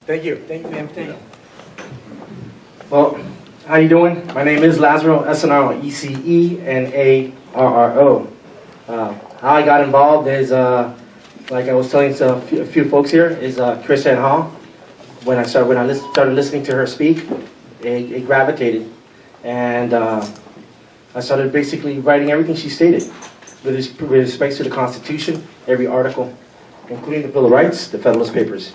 Thank you, ma'am. Thank you. Well, how you doing? My name is Lazaro, S-N-R-E-C-E-N-A-R-R-O. How I got involved is, like I was telling a few folks here, is Chris Ann Hall. When I started listening to her speak, it gravitated, and I started basically writing everything she stated with respect to the Constitution, every article, including the Bill of Rights, the Federalist Papers.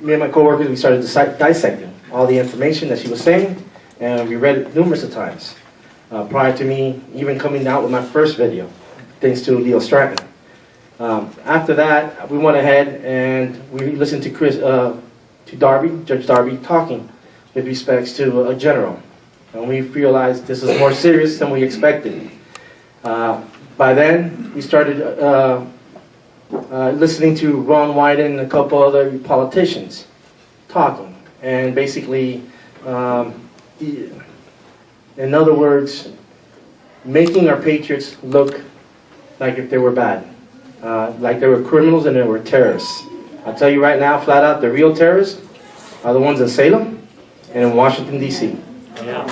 Me and my coworkers, we started dissecting all the information that she was saying, and we read it numerous of times. Prior to me even coming out with my first video, thanks to Leo Stratton. After that, we went ahead and we listened to Judge Darby, talking with respects to a general, and we realized this is more serious than we expected. By then, we started listening to Ron Wyden and a couple other politicians talking, and basically, in other words, making our patriots look like if they were bad, like they were criminals and they were terrorists. I'll tell you right now, flat out, the real terrorists are the ones in Salem and in Washington, D.C. Yeah.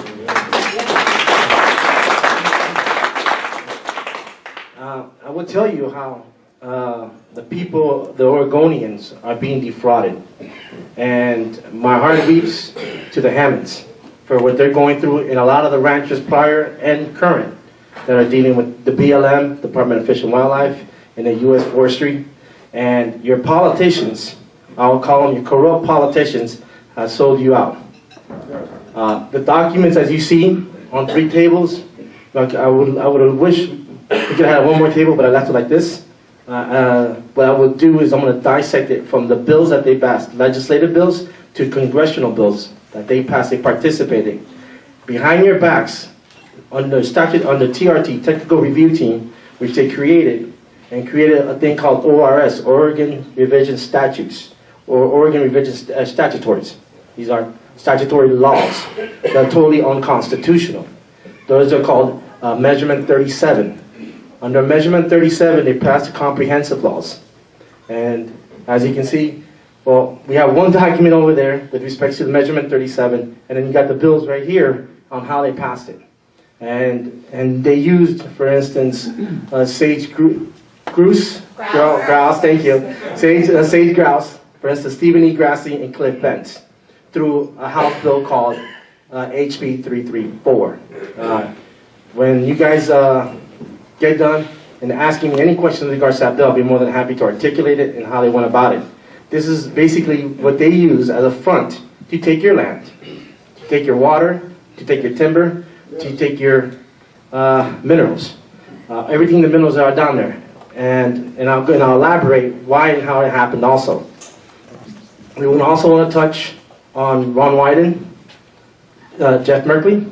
I will tell you how the people, the Oregonians, are being defrauded. And my heart weeps to the Hammonds for what they're going through in a lot of the ranchers prior and current that are dealing with the BLM, Department of Fish and Wildlife, and the U.S. Forestry. And your politicians, I'll call them your corrupt politicians, have sold you out. The documents, as you see, on 3 tables, like I would wish we could have one more table, but I left it like this. What I would do is I'm going to dissect it from the bills that they passed, legislative bills to congressional bills that they passed, they participated. Behind your backs, under TRT, Technical Review Team, which they created a thing called ORS, Oregon Revision Statutes, or Oregon Revision Statutories. These are statutory laws that are totally unconstitutional. Those are called Measurement 37. Under Measurement 37, they passed comprehensive laws. And as you can see, well, we have one document over there with respect to the Measurement 37, and then you got the bills right here on how they passed it. And they used, for instance, sage grouse, thank you, sage grouse, for instance, Stephen E. Grassi and Cliff Bentz, through a House bill called HB 334. When you guys get done and asking me any questions in regards to that bill, I'll be more than happy to articulate it and how they went about it. This is basically what they use as a front to take your land, to take your water, to take your timber, to take your minerals. Everything the minerals are down there. And I'll elaborate why and how it happened also. We will also want to touch on Ron Wyden, Jeff Merkley,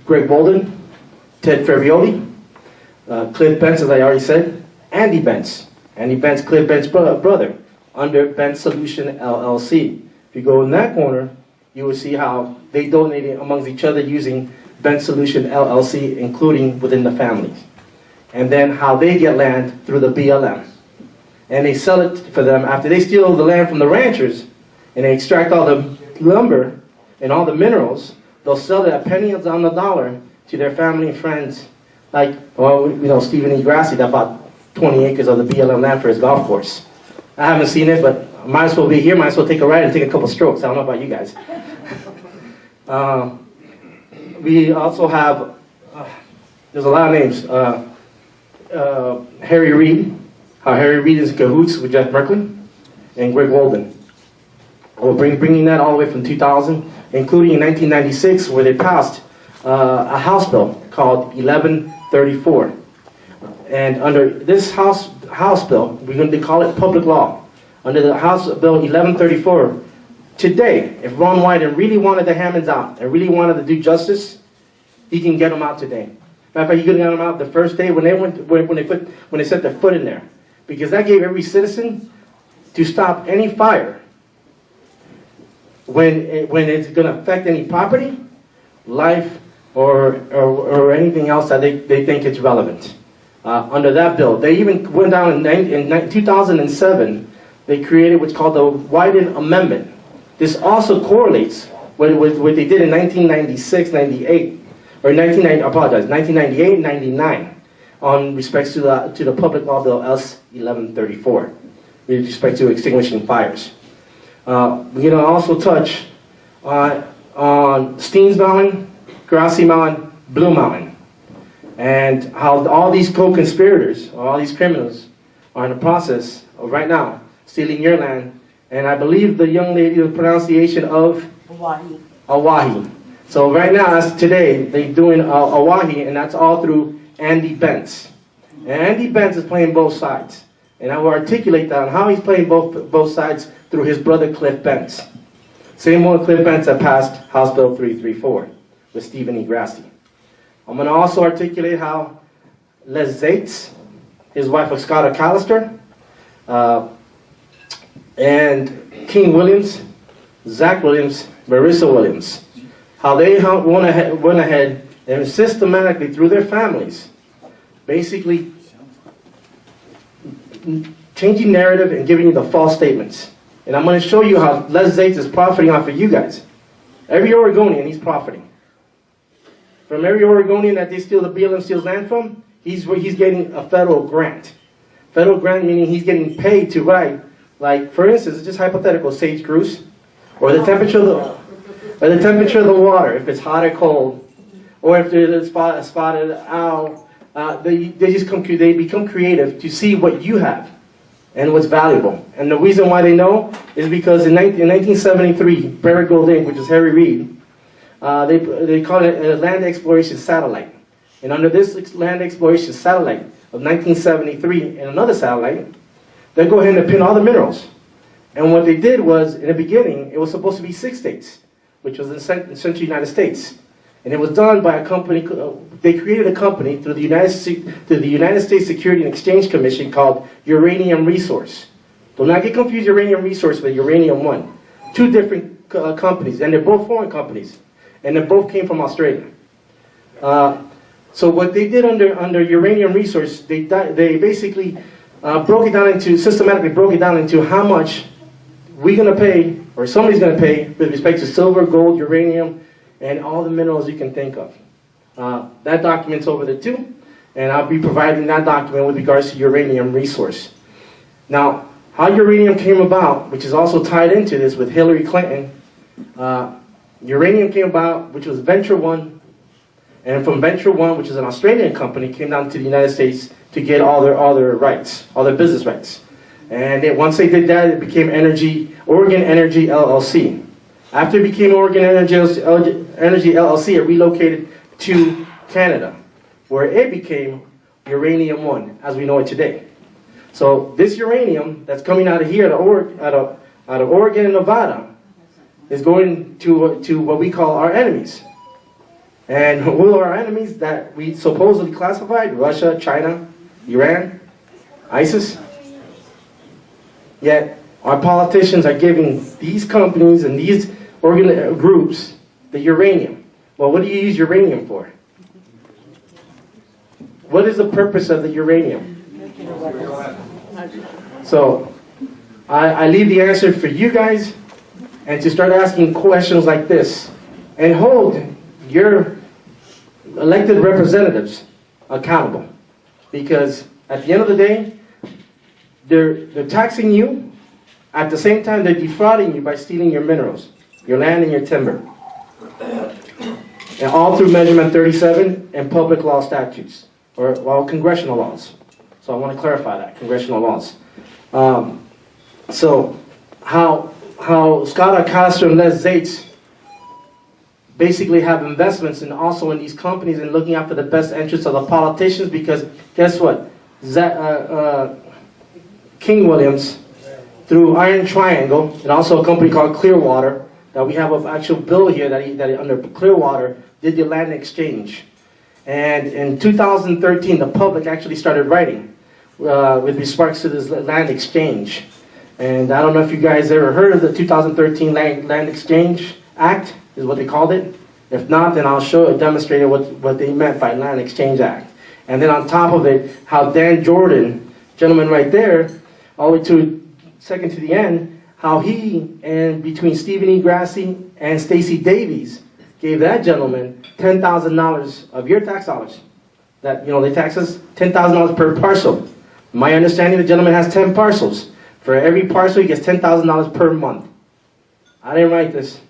Greg Bolden, Ted Ferrioli, Cliff Bentz, as I already said, Andy Bentz, Cliff Bentz's brother, under Bentz Solution LLC. If you go in that corner, you will see how they donated amongst each other using Bentz Solution LLC, including within the families. And then how they get land through the BLM. And they sell it for them after they steal the land from the ranchers and they extract all the lumber and all the minerals. They'll sell it at pennies on the dollar to their family and friends. Like, well, you know, Stephen E. Grassi that bought 20 acres of the BLM land for his golf course. I haven't seen it, but I might as well be here, might as well take a ride and take a couple strokes. I don't know about you guys. We also have, there's a lot of names. Harry Reid, how Harry Reid is in cahoots with Jeff Merkley and Greg Walden. We're bringing that all the way from 2000, including in 1996, where they passed a House bill called 1134. And under this House bill, we're going to call it public law. Under the House Bill 1134, today, if Ron Wyden really wanted the Hammonds out and really wanted to do justice, he can get them out today. Matter of fact, he could have got them out the first day when they set their foot in there, because that gave every citizen to stop any fire when it's going to affect any property, life, or anything else that they think it's relevant. Under that bill, they even went down in 2007. they created what's called the Wyden Amendment. This also correlates with what they did in 1996, 98, or 1990, I apologize, 1998, 99, on respects to the Public Law Bill S-1134, with respect to extinguishing fires. We're going to also touch on Steens Mountain, Grassy Mountain, Blue Mountain, and how all these co-conspirators, or all these criminals, are in the process of right now stealing your land. And I believe the young lady, the pronunciation of Awahi. So right now, as today, they're doing Awahi, and that's all through Andy Bentz. And Andy Bentz is playing both sides. And I will articulate that on how he's playing both sides through his brother Cliff Bentz. Same one Cliff Bentz that passed House Bill 334 with Stephen E. Grassi. I'm going to also articulate how Les Zaitz, his wife of Scott Callister, and King Williams, Zach Williams, Marissa Williams, how they went ahead and systematically, through their families, basically changing narrative and giving you the false statements. And I'm going to show you how Les Zaitz is profiting off of you guys. Every Oregonian, he's profiting. From every Oregonian that they steal, the BLM steals land from, he's getting a federal grant. Federal grant meaning he's getting paid to write, like, for instance, just hypothetical, sage grouse, or the temperature of the water, if it's hot or cold, or if there's a spotted owl. They become creative to see what you have and what's valuable. And the reason why they know is because in 1973, Barry Golding, which is Harry Reid, they call it a land exploration satellite. And under this land exploration satellite of 1973 and another satellite, they go ahead and pin all the minerals. And what they did was, in the beginning, it was supposed to be 6 states, which was the central United States. And it was done by a company, they created a company through the United States Security and Exchange Commission called Uranium Resource. Do not get confused Uranium Resource with Uranium One. Two different companies, and they're both foreign companies. And they both came from Australia. So what they did under Uranium Resource, they basically systematically broke it down into how much we're going to pay, or somebody's going to pay, with respect to silver, gold, uranium, and all the minerals you can think of. That document's over there too, and I'll be providing that document with regards to Uranium Resource. Now, how uranium came about, which is also tied into this with Hillary Clinton, uranium came about, which was Venture One, and from Venture One, which is an Australian company, came down to the United States to get all their rights, all their business rights. And once they did that, it became Oregon Energy LLC. After it became Oregon Energy LLC, it relocated to Canada, where it became Uranium One, as we know it today. So this uranium that's coming out of here, out of Oregon and Nevada, is going to what we call our enemies. And who are our enemies that we supposedly classified? Russia, China, Iran, ISIS. Yet our politicians are giving these companies and these groups the uranium. Well, what do you use uranium for? What is the purpose of the uranium? So I leave the answer for you guys, and to start asking questions like this, and hold your elected representatives accountable. Because at the end of the day, they're taxing you. At the same time, they're defrauding you by stealing your minerals, your land and your timber. And all through Measurement 37 and public law statutes, or congressional laws. So I want to clarify that, congressional laws. So how Scott Castro and Les Zaitz basically have investments and also in these companies and looking after the best interests of the politicians, because guess what? King Williams, through Iron Triangle, and also a company called Clearwater, that we have an actual bill here that under Clearwater did the land exchange. And in 2013, the public actually started writing with respects to this land exchange. And I don't know if you guys ever heard of the 2013 Land Exchange Act, is what they called it. If not, then I'll demonstrate what they meant by Land Exchange Act. And then on top of it, how Dan Jordan, gentleman right there, all the way to second to the end, how he, and between Stephen E. Grassi and Stacey Davies, gave that gentleman $10,000 of your tax dollars. That, you know, they tax us $10,000 per parcel. My understanding, the gentleman has 10 parcels. For every parcel, he gets $10,000 per month. I didn't write this.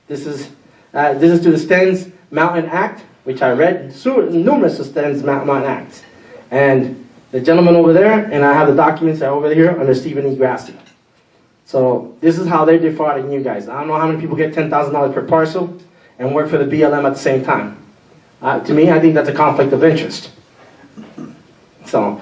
This is through the Stens Mountain Act, which I read numerous of Stens Mountain Acts. And the gentleman over there, and I have the documents that are over here under Stephen E. Grassi. So this is how they're defrauding you guys. I don't know how many people get $10,000 per parcel and work for the BLM at the same time. To me, I think that's a conflict of interest. So.